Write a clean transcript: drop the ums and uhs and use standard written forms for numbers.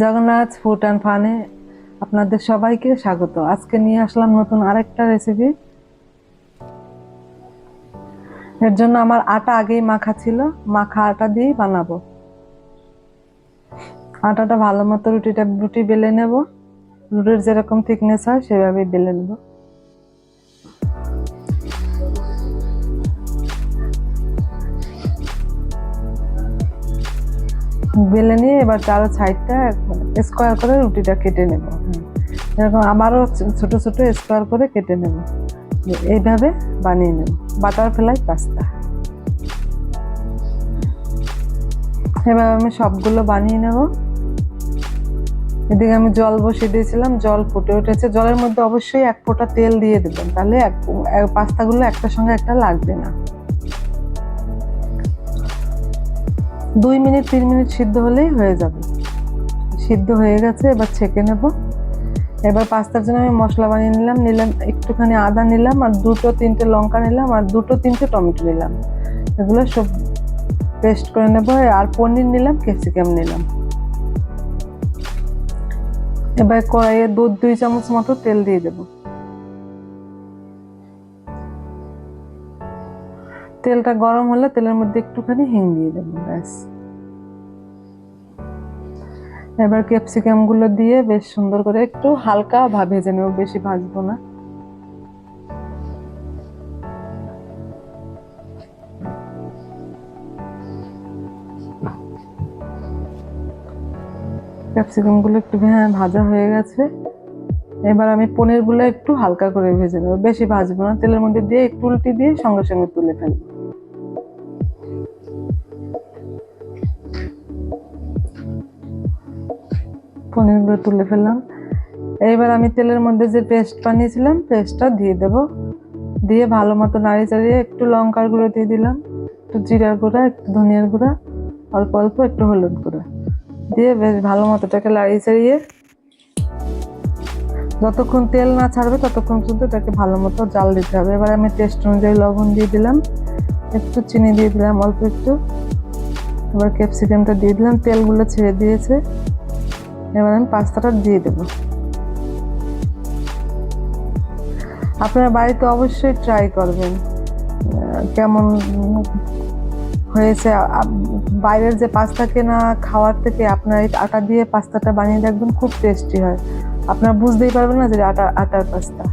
Jagannath food and ফানে আপনাদের সবাইকে স্বাগত। আজকে নিয়ে আসলাম নতুন আরেকটা রেসিপি। এর জন্য আমার আটা আগেই মাখা ছিল, মাখা আটা দিয়েই বানাবো। আটাটা ভালো মতো রুটি বেলে নেব, রুটির যেরকম থিকনেস হয় সেভাবেই বেলে নেব। বেলে নিয়ে এবার চারো সাইডটা স্কোয়ার করে রুটিটা কেটে নেব। এরকম আবারও ছোট ছোট স্কোয়ার করে কেটে নেব। এইভাবে বানিয়ে নেব বাটারফ্লাই পাস্তা। এবার আমি সবগুলো বানিয়ে নেব। এদিকে আমি জল বসিয়ে দিয়েছিলাম, জল ফুটে উঠেছে। জলের মধ্যে অবশ্যই এক ফোঁটা তেল দিয়ে দেবেন, তাহলে পাস্তাগুলো একটার সঙ্গে একটা লাগবে না। 2 মিনিট 3 মিনিট সিদ্ধ হলেই হয়ে যাবে। সিদ্ধ হয়ে গেছে, এবার ছেঁকে নেব। এবার পাস্তার জন্য আমি মশলা বানিয়ে নিলাম একটুখানি আদা নিলাম, আর 2-3টে লঙ্কা নিলাম, আর 2-3টে টমেটো নিলাম। এগুলো সব পেস্ট করে নেব। আর পনির নিলাম, ক্যাপসিকাম নিলাম। এবার কড়াইয়ে 2 চামচ মতো তেল দিয়ে দেব। তেলটা গরম হলে তেলের মধ্যে একটুখানি হিং দিয়ে দেবো, ব্যাস। এবার ক্যাপসিকাম গুলো দিয়ে বেশ সুন্দর করে একটু হালকা ভেজে নেব, বেশি ভাজবো না। ক্যাপসিকাম গুলো একটু ভাজা হয়ে গেছে। এবার আমি পনির গুলো একটু হালকা করে ভেজে নেবো, বেশি ভাজবো না। তেলের মধ্যে দিয়ে একটু উল্টে দিয়ে সঙ্গে সঙ্গে তুলে ফেলবো। পনির গুলো তুলে ফেললাম। এবার আমি তেলের মধ্যে যে পেস্ট বানিয়েছিলাম পেস্টটা দিয়ে দেব। দিয়ে ভালো মতো নাড়ি চাড়িয়ে একটু লঙ্কার গুঁড়ো দিয়ে দিলাম, একটু জিরার গুঁড়া, একটু ধনিয়ার গুঁড়া, অল্প অল্প একটু হলুদ গুঁড়া দিয়ে বেশ ভালো মতো এটাকে নাড়িয়ে চাড়িয়ে যতক্ষণ তেল না ছাড়বে ততক্ষণ পর্যন্ত এটাকে ভালো মতো জাল দিতে হবে। এবার আমি টেস্ট অনুযায়ী লবণ দিয়ে দিলাম, একটু চিনি দিয়ে দিলাম অল্প একটু। এবার ক্যাপসিকামটা দিয়ে দিলাম, তেলগুলো ছেড়ে দিয়েছে। এবার আমি পাস্তাটা দিয়ে দেবো। আপনারা বাড়িতে অবশ্যই ট্রাই করবেন কেমন হয়েছে। বাইরের যে পাস্তা কেনা খাওয়ার থেকে আপনার এই আটা দিয়ে পাস্তাটা বানিয়ে দেখবেন, খুব টেস্টি হয়। আপনারা বুঝতেই পারবেন না যে আটার পাস্তা।